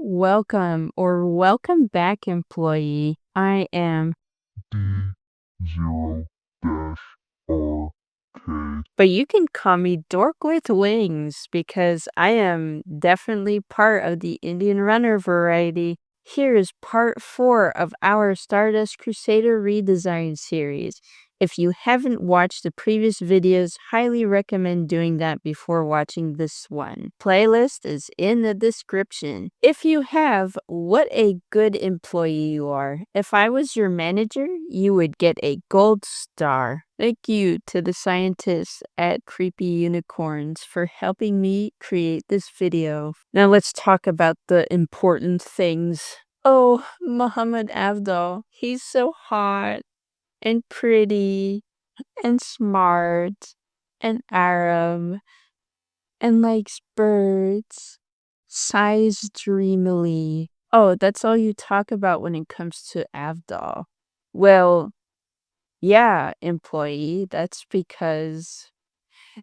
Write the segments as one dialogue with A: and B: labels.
A: Welcome back, employee. I am,
B: D0-RK.
A: but you can call me Dork with Wings because I am definitely part of the Indian Runner variety. Here is part 4 of our Stardust Crusader redesign series. If you haven't watched the previous videos, highly recommend doing that before watching this one. Playlist is in the description. If you have, what a good employee you are. If I was your manager, you would get a gold star. Thank you to the scientists at Creepy Unicorns for helping me create this video. Now let's talk about the important things. Oh, Muhammad Avdol, he's so hot and pretty and smart and Arab and likes birds, sighs dreamily. Oh, that's all you talk about when it comes to Avdol. Well, yeah, employee, that's because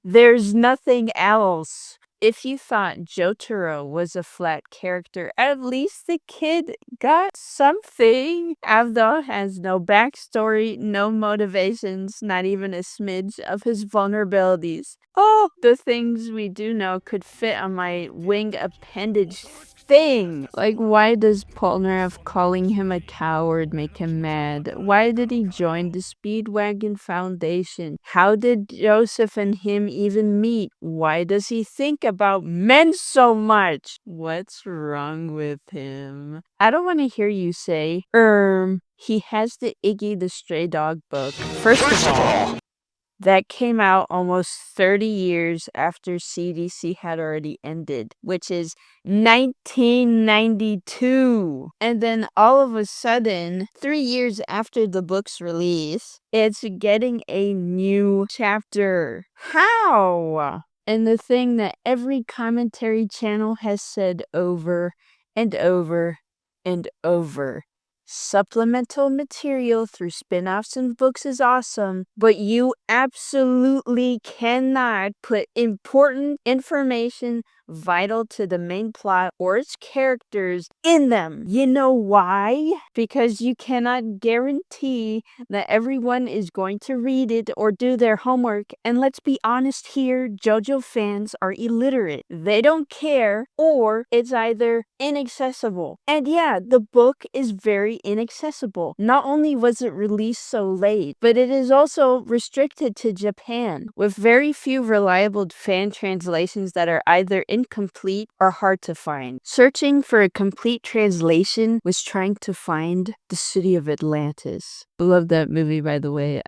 A: there's nothing else. If you thought Jotaro was a flat character, at least the kid got something. Avdol has no backstory, no motivations, not even a smidge of his vulnerabilities. Oh, the things we do know could fit on my wing appendage thing. Like, why does Polnareff calling him a coward make him mad? Why did he join the Speedwagon Foundation? How did Joseph and him even meet? Why does he think about men so much? What's wrong with him? I don't want to hear you say, he has the Iggy the Stray Dog book. First of all, that came out almost 30 years after CDC had already ended, which is 1992. And then all of a sudden, 3 years after the book's release, it's getting a new chapter. How? And the thing that every commentary channel has said over and over and over. Supplemental material through spin-offs and books is awesome, but you absolutely cannot put important information vital to the main plot or its characters in them. You know why? Because you cannot guarantee that everyone is going to read it or do their homework. And let's be honest here, JoJo fans are illiterate. They don't care, or it's either inaccessible. And yeah, the book is very inaccessible. Not only was it released so late, but it is also restricted to Japan, with very few reliable fan translations that are either incomplete or hard to find. Searching for a complete translation was trying to find the city of Atlantis. Love that movie, by the way.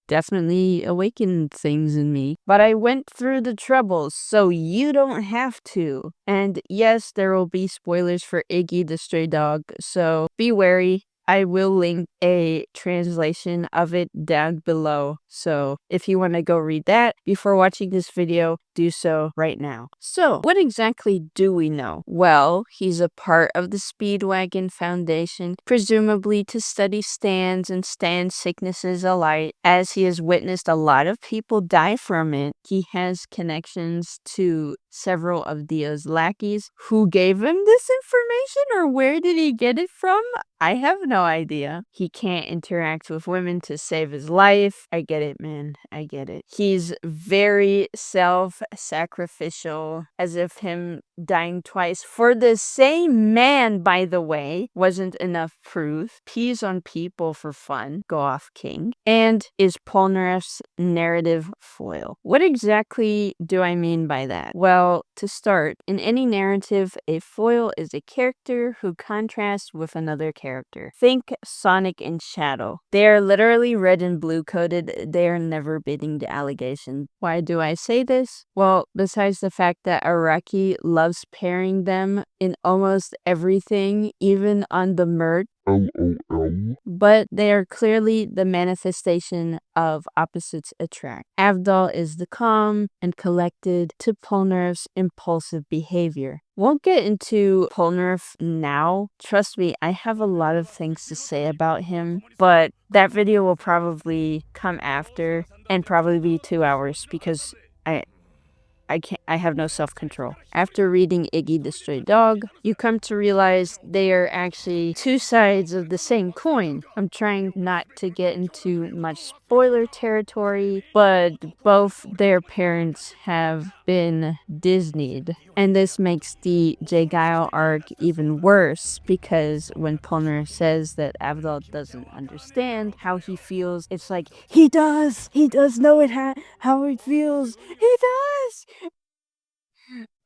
A: Definitely awakened things in me. But I went through the troubles, so you don't have to. And yes, there will be spoilers for Iggy the Stray Dog, so be wary. I will link a translation of it down below. So if you want to go read that before watching this video, do so right now. So what exactly do we know? Well, he's a part of the Speedwagon Foundation, presumably to study stands and stand sicknesses alike. As he has witnessed a lot of people die from it, he has connections to several of Dio's lackeys. Who gave him this information, or where did he get it from? I have no idea. He can't interact with women to save his life. I get it, man. I get it. He's very self-sacrificial, as if him dying twice for the same man, by the way, wasn't enough proof. Pees on people for fun. Go off, king. And is Polnareff's narrative foil. What exactly do I mean by that? Well, to start, in any narrative, a foil is a character who contrasts with another character. Think Sonic and Shadow. They are literally red and blue coded. They are never beating the allegation. Why do I say this? Well, besides the fact that Araki loves pairing them in almost everything, even on the merch,
B: LOL.
A: but they are clearly the manifestation of opposites attract. Avdol is the calm and collected to Polnareff's impulsive behavior. Won't get into Polnareff now. Trust me, I have a lot of things to say about him, but that video will probably come after and probably be 2 hours because I have no self-control. After reading Iggy the Stray Dog, you come to realize they are actually two sides of the same coin. I'm trying not to get into much spoiler territory, but both their parents have been Disneyed. And this makes the J-Guile arc even worse because when Polner says that Avdol doesn't understand how he feels, it's like, he does! He does know how it feels! He does!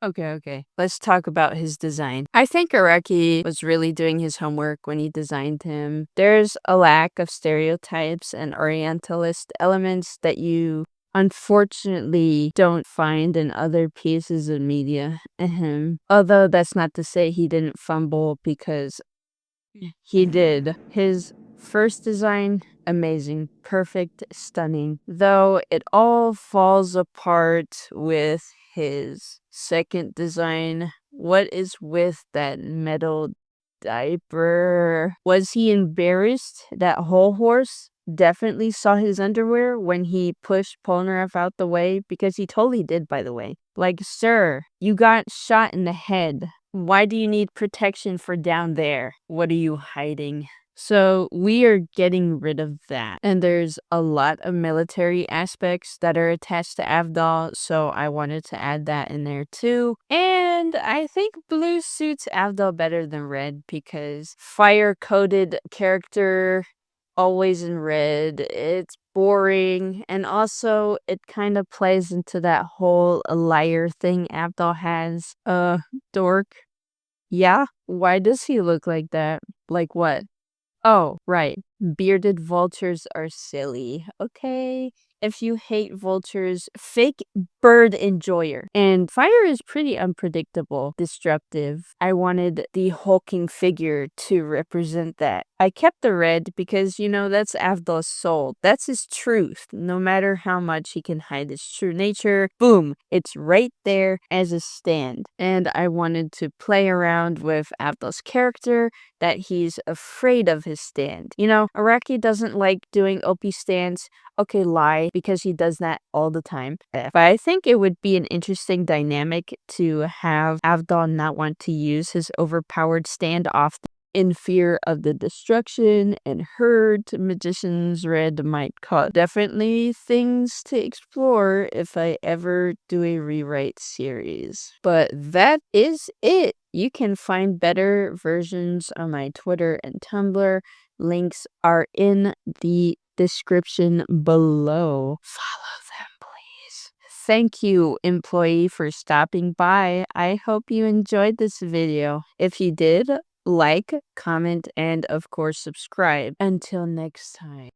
A: Okay. Let's talk about his design. I think Araki was really doing his homework when he designed him. There's a lack of stereotypes and Orientalist elements that you unfortunately don't find in other pieces of media. Although that's not to say he didn't fumble, because he did. His first design, amazing, perfect, stunning. Though it all falls apart with his second design. What is with that metal diaper? Was he embarrassed? That whole horse definitely saw his underwear when he pushed Polnareff out the way, because he totally did, by the way. Like, sir, you got shot in the head. Why do you need protection for down there? What are you hiding? So we are getting rid of that. And there's a lot of military aspects that are attached to Avdol, so I wanted to add that in there too. And I think blue suits Avdol better than red because fire-coded character always in red. It's boring, and also it kind of plays into that whole liar thing Avdol has. Dork. Yeah? Why does he look like that? Like what? Oh, right. Bearded vultures are silly. Okay. If you hate vultures, fake bird enjoyer. And fire is pretty unpredictable, destructive. I wanted the hulking figure to represent that. I kept the red because, that's Avdol's soul. That's his truth. No matter how much he can hide his true nature, boom, it's right there as a stand. And I wanted to play around with Avdol's character, that he's afraid of his stand. Araki doesn't like doing OP stands. Okay, lie, because he does that all the time. But I think it would be an interesting dynamic to have Avdol not want to use his overpowered stand often in fear of the destruction and hurt Magician's Red might cause. Definitely things to explore if I ever do a rewrite series. But that is it. You can find better versions on my Twitter and Tumblr. Links are in the description below. Follow them, please. Thank you, employee, for stopping by. I hope you enjoyed this video. If you did, like, comment, and of course subscribe. Until next time.